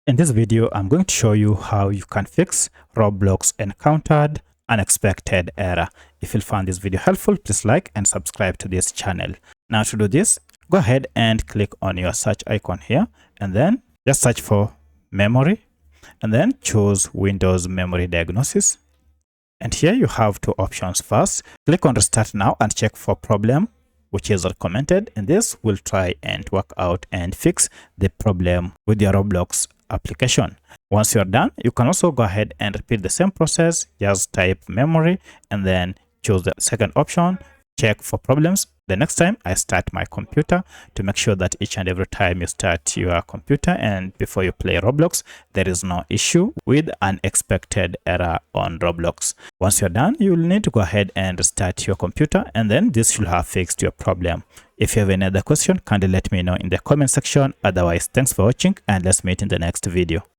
In this video, I'm going to show you how you can fix Roblox encountered unexpected error. If you found this video helpful, please like and subscribe to this channel. Now to do this, go ahead and click on your search icon here and then just search for memory and then choose Windows Memory Diagnosis. And here you have two options. First, click on Restart Now and check for problem, which is recommended, and this will try and work out and fix the problem with your Roblox application. Once you're done, you can also go ahead and repeat the same process. Just type memory and then choose the second option, check for problems. The next time I start my computer, to make sure that each and every time you start your computer and before you play Roblox, there is no issue with unexpected error on Roblox. Once you're done, you will need to go ahead and restart your computer, and then this should have fixed your problem. If you have any other question, kindly let me know in the comment section. Otherwise, thanks for watching and let's meet in the next video.